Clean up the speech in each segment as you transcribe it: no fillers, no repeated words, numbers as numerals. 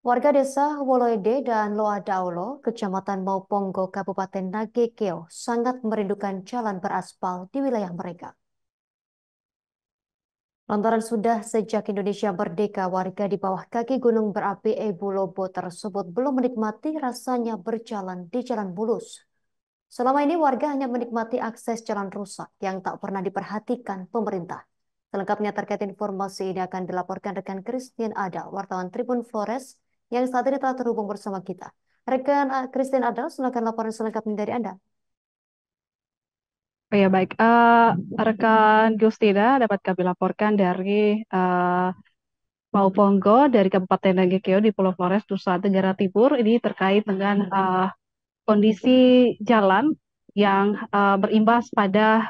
Warga desa Woloede dan Loadaulo, Kecamatan Mauponggo, Kabupaten Nagekeo, sangat merindukan jalan beraspal di wilayah mereka. Lantaran sudah sejak Indonesia merdeka, warga di bawah kaki gunung berapi Ebu Lobo tersebut belum menikmati rasanya berjalan di jalan mulus. Selama ini warga hanya menikmati akses jalan rusak yang tak pernah diperhatikan pemerintah. Selengkapnya terkait informasi ini akan dilaporkan rekan Christine Ada, wartawan Tribun Flores, yang saat ini telah terhubung bersama kita. Rekan Christine Ada, silakan laporan selengkapnya dari Anda. Oh ya baik, rekan Gustina dapat kami laporkan dari Mauponggo dari Kabupaten Nagekeo di Pulau Flores, Nusa Tenggara Timur. Ini terkait dengan kondisi jalan yang berimbas pada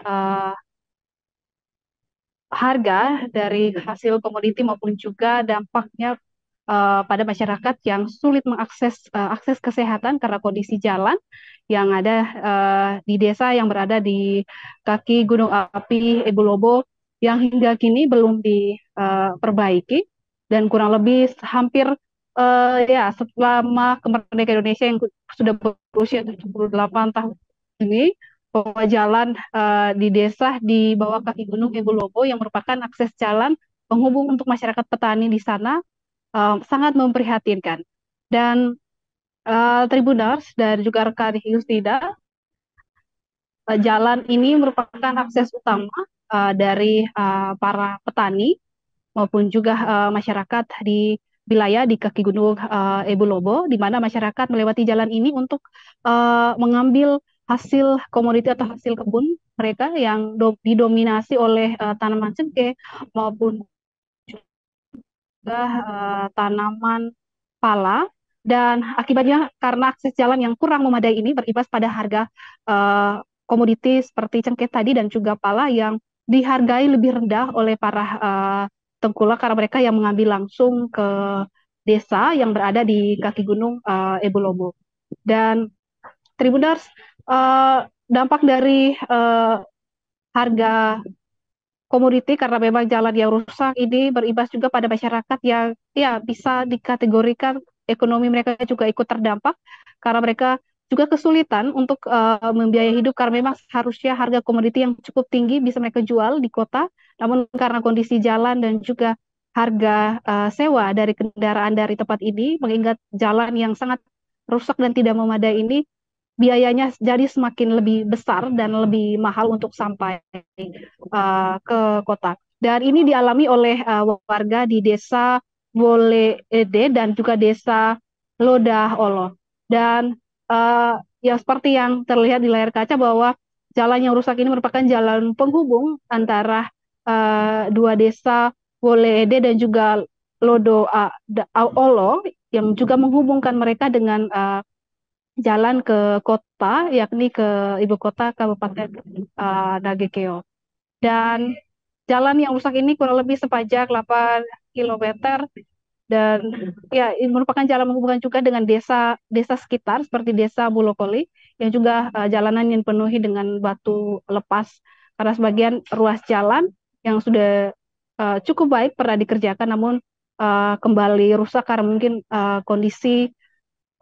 harga dari hasil komoditi maupun juga dampaknya pada masyarakat yang sulit mengakses akses kesehatan karena kondisi jalan yang ada di desa yang berada di kaki Gunung Api Ebu Lobo yang hingga kini belum diperbaiki dan kurang lebih hampir ya selama kemerdekaan Indonesia yang sudah berusia 78 tahun ini bahwa jalan di desa di bawah kaki Gunung Ebu Lobo yang merupakan akses jalan penghubung untuk masyarakat petani di sana sangat memprihatinkan. Dan Tribuners dan juga rekan Yustina, jalan ini merupakan akses utama dari para petani maupun juga masyarakat di wilayah di kaki Gunung Ebu Lobo, di mana masyarakat melewati jalan ini untuk mengambil hasil komoditi atau hasil kebun mereka yang didominasi oleh tanaman cengkeh maupun juga tanaman pala, dan akibatnya karena akses jalan yang kurang memadai ini berimbas pada harga komoditi seperti cengkeh tadi dan juga pala yang dihargai lebih rendah oleh para tengkulak karena mereka yang mengambil langsung ke desa yang berada di kaki gunung Ebu Lobo. Dan Tribuners, dampak dari harga komoditi karena memang jalan yang rusak ini berimbas juga pada masyarakat yang ya bisa dikategorikan ekonomi mereka juga ikut terdampak karena mereka juga kesulitan untuk membiayai hidup karena memang seharusnya harga komoditi yang cukup tinggi bisa mereka jual di kota, namun karena kondisi jalan dan juga harga sewa dari kendaraan dari tempat ini mengingat jalan yang sangat rusak dan tidak memadai ini biayanya jadi semakin lebih besar dan lebih mahal untuk sampai ke kota. Dan ini dialami oleh warga di desa Woleede dan juga desa Lodah Olo. Dan ya seperti yang terlihat di layar kaca bahwa jalan yang rusak ini merupakan jalan penghubung antara dua desa Woleede dan juga Olo yang juga menghubungkan mereka dengan jalan ke kota, yakni ke ibu kota Kabupaten Nagekeo. Dan jalan yang rusak ini kurang lebih sepanjang 8 kilometer dan ya ini merupakan jalan menghubungkan juga dengan desa sekitar seperti desa Bulokoli yang juga jalanan yang dipenuhi dengan batu lepas karena sebagian ruas jalan yang sudah cukup baik pernah dikerjakan namun kembali rusak karena mungkin kondisi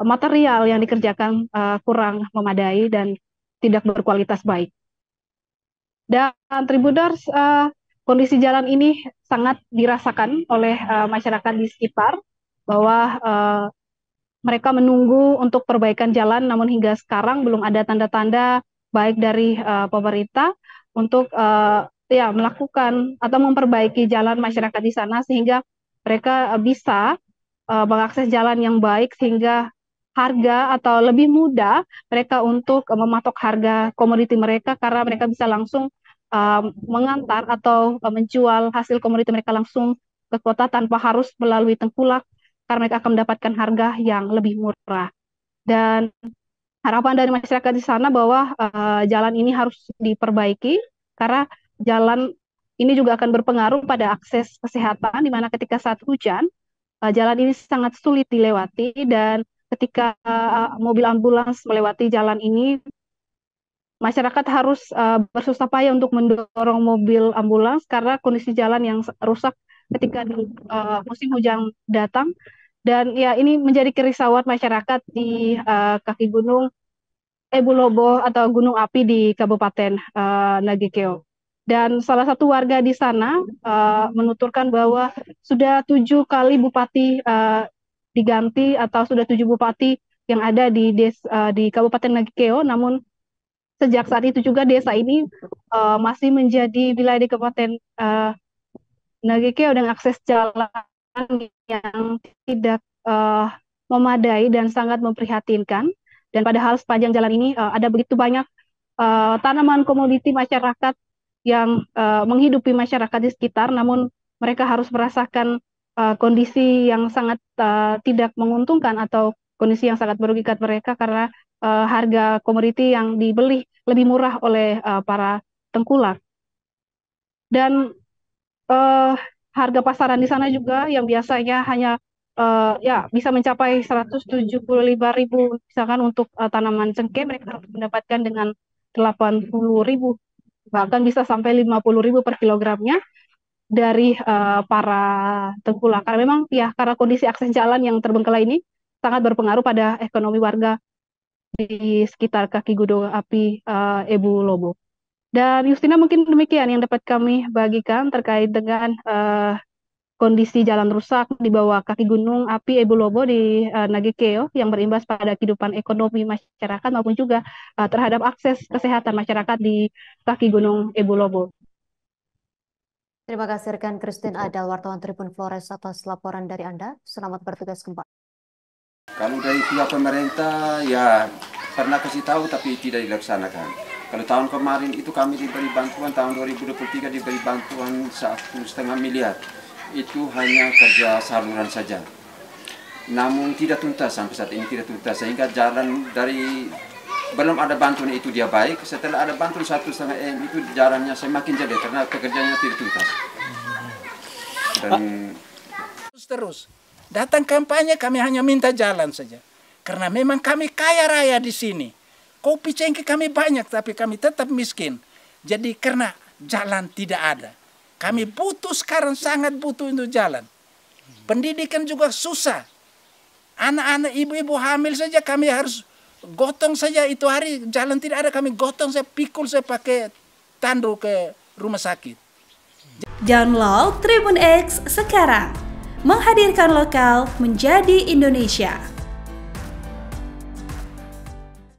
material yang dikerjakan kurang memadai dan tidak berkualitas baik. Dan Tribuners, kondisi jalan ini sangat dirasakan oleh masyarakat di sekitar bahwa mereka menunggu untuk perbaikan jalan, namun hingga sekarang belum ada tanda-tanda baik dari pemerintah untuk ya melakukan atau memperbaiki jalan masyarakat di sana sehingga mereka bisa mengakses jalan yang baik sehingga harga atau lebih mudah mereka untuk mematok harga komoditi mereka karena mereka bisa langsung mengantar atau menjual hasil komoditi mereka langsung ke kota tanpa harus melalui tengkulak karena mereka akan mendapatkan harga yang lebih murah. Dan harapan dari masyarakat di sana bahwa jalan ini harus diperbaiki karena jalan ini juga akan berpengaruh pada akses kesehatan di mana ketika saat hujan jalan ini sangat sulit dilewati dan ketika mobil ambulans melewati jalan ini masyarakat harus bersusah payah untuk mendorong mobil ambulans karena kondisi jalan yang rusak ketika musim hujan datang Dan ya ini menjadi kerisauan masyarakat di kaki gunung Ebulobo atau gunung api di Kabupaten Nagekeo. Dan salah satu warga di sana menuturkan bahwa sudah 7 kali bupati diganti atau sudah 7 bupati yang ada di Kabupaten Nagekeo, namun sejak saat itu juga desa ini masih menjadi wilayah di Kabupaten Nagekeo dengan akses jalan yang tidak memadai dan sangat memprihatinkan. Dan padahal sepanjang jalan ini ada begitu banyak tanaman komoditi masyarakat yang menghidupi masyarakat di sekitar, namun mereka harus merasakan kondisi yang sangat tidak menguntungkan atau kondisi yang sangat merugikan mereka karena harga komoditi yang dibeli lebih murah oleh para tengkulak. Dan harga pasaran di sana juga yang biasanya hanya ya bisa mencapai 175.000, misalkan untuk tanaman cengkeh mereka harus mendapatkan dengan 80.000, bahkan bisa sampai 50.000 per kilogramnya dari para tengkulak. Karena memang ya karena kondisi akses jalan yang terbengkalai ini sangat berpengaruh pada ekonomi warga di sekitar kaki gunung api Ebulobo. Dan Justina, mungkin demikian yang dapat kami bagikan terkait dengan kondisi jalan rusak di bawah kaki gunung api Ebulobo di Nagekeo yang berimbas pada kehidupan ekonomi masyarakat maupun juga terhadap akses kesehatan masyarakat di kaki gunung Ebulobo. Terima kasih rekan Christine Adal, wartawan Tribun Flores atas laporan dari Anda. Selamat bertugas kembali. Kalau dari pihak pemerintah ya pernah kasih tahu tapi tidak dilaksanakan. Kalau tahun kemarin itu kami diberi bantuan, tahun 2023 diberi bantuan 1,5 miliar. Itu hanya kerja saluran saja. Namun tidak tuntas sampai saat ini tidak tuntas, sehingga jalan dari belum ada bantuan itu dia baik. Setelah ada bantuan 1,5 M itu jalannya semakin jelek karena pekerjaannya tidak tuntas. Dan terus datang kampanye kami hanya minta jalan saja. Karena memang kami kaya raya di sini. Kopi cengkeh kami banyak tapi kami tetap miskin. Jadi karena jalan tidak ada. Kami butuh sekarang, sangat butuh untuk jalan. Pendidikan juga susah. Anak-anak ibu-ibu hamil saja kami harus gotong saja itu hari jalan tidak ada, kami gotong saya pikul saya pakai tandu ke rumah sakit. Download Tribun X sekarang. Menghadirkan lokal menjadi Indonesia.